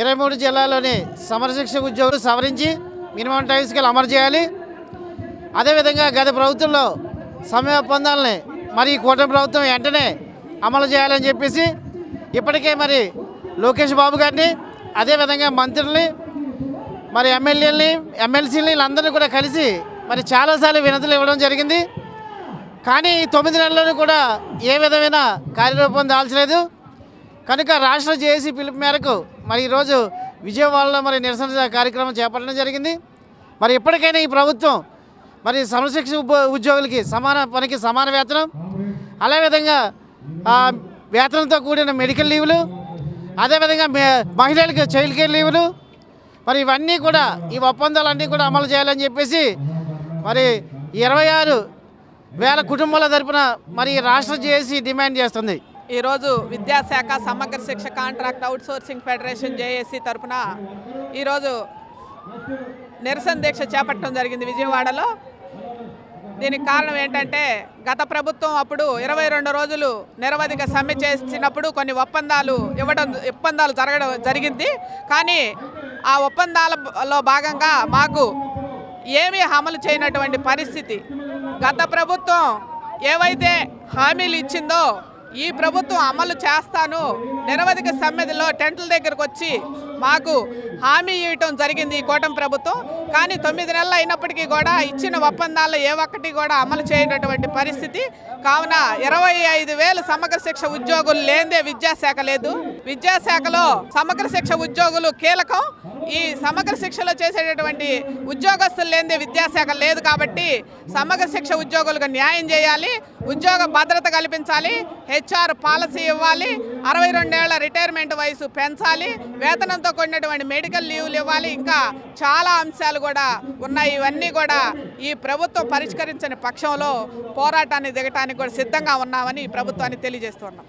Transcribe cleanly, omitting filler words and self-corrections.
23 జిల్లాల్లోని సమరశిక్ష ఉద్యోగులు సవరించి మినిమం టైం స్కేల్ అమలు చేయాలి. అదేవిధంగా గత ప్రభుత్వంలో సమయ ఒప్పందాలని మరి కూటమి ప్రభుత్వం వెంటనే అమలు చేయాలని చెప్పేసి ఇప్పటికే మరి లోకేష్ బాబు గారిని, అదేవిధంగా మంత్రుల్ని, మరి ఎమ్మెల్యేలని, ఎమ్మెల్సీలని వీళ్ళందరినీ కూడా కలిసి మరి చాలాసార్లు వినతులు ఇవ్వడం జరిగింది. కానీ 9 నెలల్లోనూ కూడా ఏ విధమైన కార్యరూపం దాల్చలేదు. కనుక రాష్ట్ర జేఏసీ పిలుపు మేరకు మరి ఈరోజు విజయవాడలో మరి నిరసన కార్యక్రమం చేపట్టడం జరిగింది. మరి ఇప్పటికైనా ఈ ప్రభుత్వం మరి సమరశిక్ష ఉద్యోగులకి సమాన పనికి సమాన వేతనం, అదేవిధంగా వేతనంతో కూడిన మెడికల్ లీవులు, అదేవిధంగా మహిళలకు చైల్డ్ కేర్ లీవులు, మరి ఇవన్నీ కూడా ఈ ఒప్పందాలన్నీ కూడా అమలు చేయాలని చెప్పేసి మరి 26,000 కుటుంబాల తరపున మరి రాష్ట్ర జేఏసీ డిమాండ్ చేస్తుంది. ఈరోజు విద్యాశాఖ సమగ్ర శిక్ష కాంట్రాక్ట్ అవుట్సోర్సింగ్ ఫెడరేషన్ జేఏసీ తరఫున ఈరోజు నిరసన దీక్ష చేపట్టడం జరిగింది విజయవాడలో. దీనికి కారణం ఏంటంటే గత ప్రభుత్వం అప్పుడు 22 రోజులు నిరవధిక సమ్మె చేసినప్పుడు కొన్ని ఒప్పందాలు జరిగింది. కానీ ఆ ఒప్పందాలలో భాగంగా మాకు ఏమీ అమలు చేయనటువంటి పరిస్థితి. గత ప్రభుత్వం ఏవైతే హామీలు ఇచ్చిందో ఈ ప్రభుత్వం అమలు చేస్తాను నిరవధిక సమ్మెలో టెంట్ల దగ్గరకు వచ్చి మాకు హామీ ఇవ్వటం జరిగింది ఈ కూటమి ప్రభుత్వం. కానీ 9 నెలలు అయినప్పటికీ కూడా ఇచ్చిన ఒప్పందాల్లో ఏ ఒక్కటి కూడా అమలు చేయనటువంటి పరిస్థితి. కావున 25,000 సమగ్ర శిక్ష ఉద్యోగులు లేనిదే విద్యాశాఖ లేదు. విద్యాశాఖలో సమగ్ర శిక్ష ఉద్యోగులు కీలకం. ఈ సమగ్ర శిక్షలో చేసేటటువంటి ఉద్యోగస్తులు లేనిదే విద్యాశాఖ లేదు. కాబట్టి సమగ్ర శిక్ష ఉద్యోగులకు న్యాయం చేయాలి, ఉద్యోగ భద్రత కల్పించాలి, హెచ్ఆర్ పాలసీ ఇవ్వాలి, 62 ఏళ్ల రిటైర్మెంట్ వయసు పెంచాలి, వేతనంతో కూడినటువంటి మెడికల్ లీవ్లు ఇవ్వాలి, ఇంకా చాలా అంశాలు కూడా ఉన్నాయి. ఇవన్నీ కూడా ఈ ప్రభుత్వం పరిష్కరించని పక్షంలో పోరాటాన్ని దిగటానికి కూడా సిద్ధంగా ఉన్నామని ఈ ప్రభుత్వాన్ని తెలియజేస్తున్నాం.